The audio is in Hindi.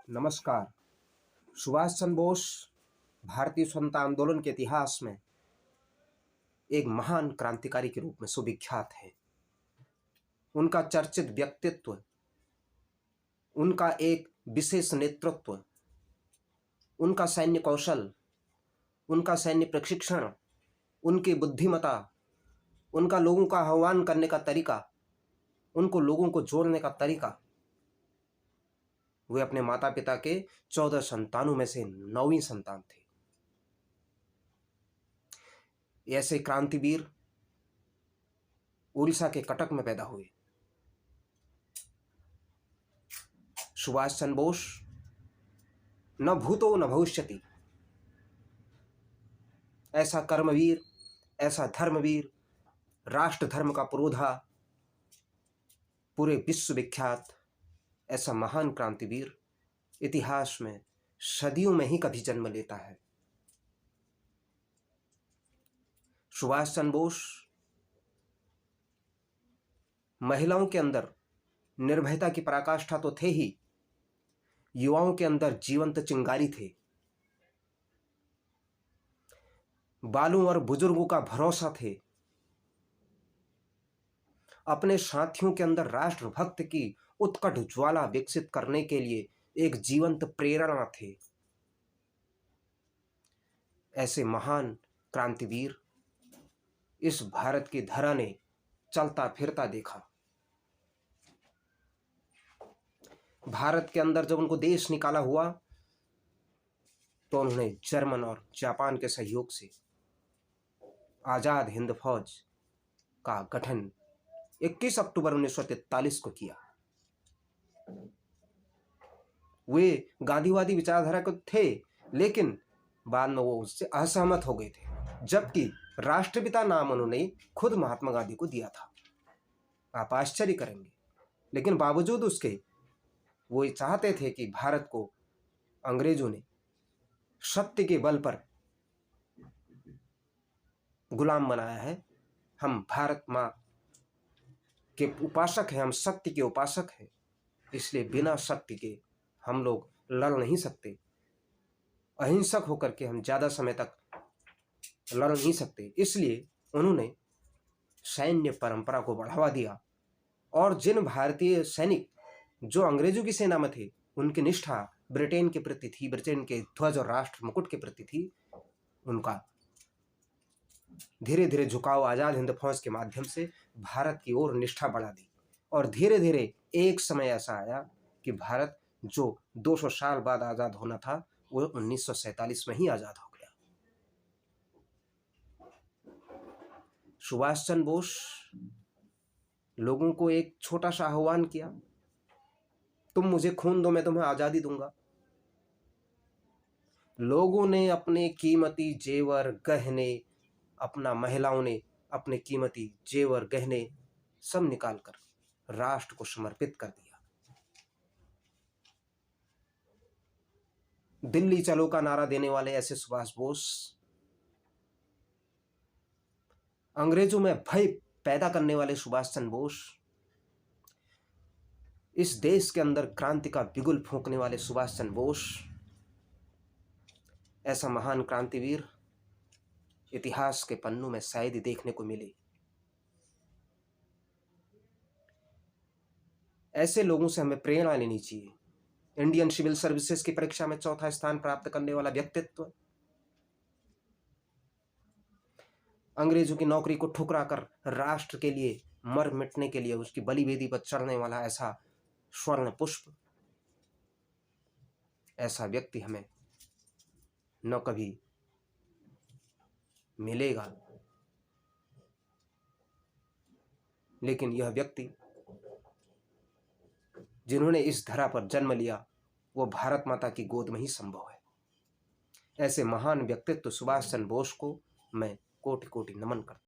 नमस्कार। सुभाष चंद्र बोस भारतीय स्वतंत्रता आंदोलन के इतिहास में एक महान क्रांतिकारी के रूप में सुविख्यात है। उनका चर्चित व्यक्तित्व, उनका एक विशेष नेतृत्व, उनका सैन्य कौशल, उनका सैन्य प्रशिक्षण, उनकी बुद्धिमत्ता, उनका लोगों का आह्वान करने का तरीका, उनको लोगों को जोड़ने का तरीका। वे अपने माता पिता के 14 संतानों में से 9वीं संतान थे। ऐसे क्रांतिवीर उड़ीसा के कटक में पैदा हुए। सुभाष चंद्र बोस न भूतो न भविष्यति, ऐसा कर्मवीर, ऐसा धर्मवीर, राष्ट्र धर्म का पुरोधा, पूरे विश्व विख्यात ऐसा महान क्रांतिवीर इतिहास में सदियों में ही कभी जन्म लेता है। सुभाष चंद्र बोस महिलाओं के अंदर निर्भयता की पराकाष्ठा तो थे ही, युवाओं के अंदर जीवंत चिंगारी थे। बालों और बुजुर्गों का भरोसा थे। अपने साथियों के अंदर राष्ट्रभक्त की उत्कट ज्वाला विकसित करने के लिए एक जीवंत प्रेरणा थे। ऐसे महान क्रांतिवीर इस भारत की धरा ने चलता फिरता देखा। भारत के अंदर जब उनको देश निकाला हुआ तो उन्होंने जर्मन और जापान के सहयोग से आजाद हिंद फौज का गठन 21 अक्टूबर 1943 को किया। वे गांधीवादी विचारधारा के थे, लेकिन बाद में वो उससे असहमत हो गए थे, जबकि राष्ट्रपिता नाम उन्होंने खुद महात्मा गांधी को दिया था। आप आश्चर्य करेंगे, लेकिन बावजूद उसके वो चाहते थे कि भारत को अंग्रेजों ने सत्य के बल पर गुलाम बनाया है। हम भारत माँ के उपासक हैं, हम सत्य के उपासक हैं, इसलिए बिना सत्य के हम लोग लड़ नहीं सकते। अहिंसक होकर के हम ज़्यादा समय तक लड़ नहीं सकते। इसलिए उन्होंने सैन्य परंपरा को बढ़ावा दिया और जिन भारतीय सैनिक जो अंग्रेजों की सेना में थे, उनकी निष्ठा ब्रिटेन के प्रति थी, ब्रिटेन के ध्वज और राष्ट्र मुकुट के प्रति थी, उनका धीरे धीरे झुकाव आज़ाद हिंद फौज के माध्यम से भारत की ओर निष्ठा बढ़ा दी। और धीरे धीरे एक समय ऐसा आया कि भारत जो 200 साल बाद आज़ाद होना था, वो 1947 में ही आज़ाद हो गया। सुभाष चंद्र बोस लोगों को एक छोटा सा आह्वान किया, तुम मुझे खून दो, मैं तुम्हें आज़ादी दूंगा। लोगों ने अपने कीमती जेवर गहने, अपना महिलाओं ने अपने कीमती जेवर गहने सब निकालकर राष्ट्र को समर्पित कर दिया। दिल्ली चलो का नारा देने वाले ऐसे सुभाष बोस अंग्रेजों में भय पैदा करने वाले सुभाष चंद्र बोस, इस देश के अंदर क्रांति का बिगुल फूंकने वाले सुभाष चंद्र बोस, ऐसा महान क्रांतिवीर इतिहास के पन्नों में शायद ही देखने को मिले। ऐसे लोगों से हमें प्रेरणा लेनी चाहिए। इंडियन सिविल सर्विसेज की परीक्षा में 4था स्थान प्राप्त करने वाला व्यक्तित्व, अंग्रेजों की नौकरी को ठुकरा कर राष्ट्र के लिए मर मिटने के लिए उसकी बलिवेदी पर चढ़ने वाला ऐसा स्वर्ण पुष्प, ऐसा व्यक्ति हमें न कभी मिलेगा। लेकिन यह व्यक्ति जिन्होंने इस धरा पर जन्म लिया, वो भारत माता की गोद में ही संभव है। ऐसे महान व्यक्तित्व सुभाष चंद्र बोस को मैं कोटि कोटि नमन करता हूं।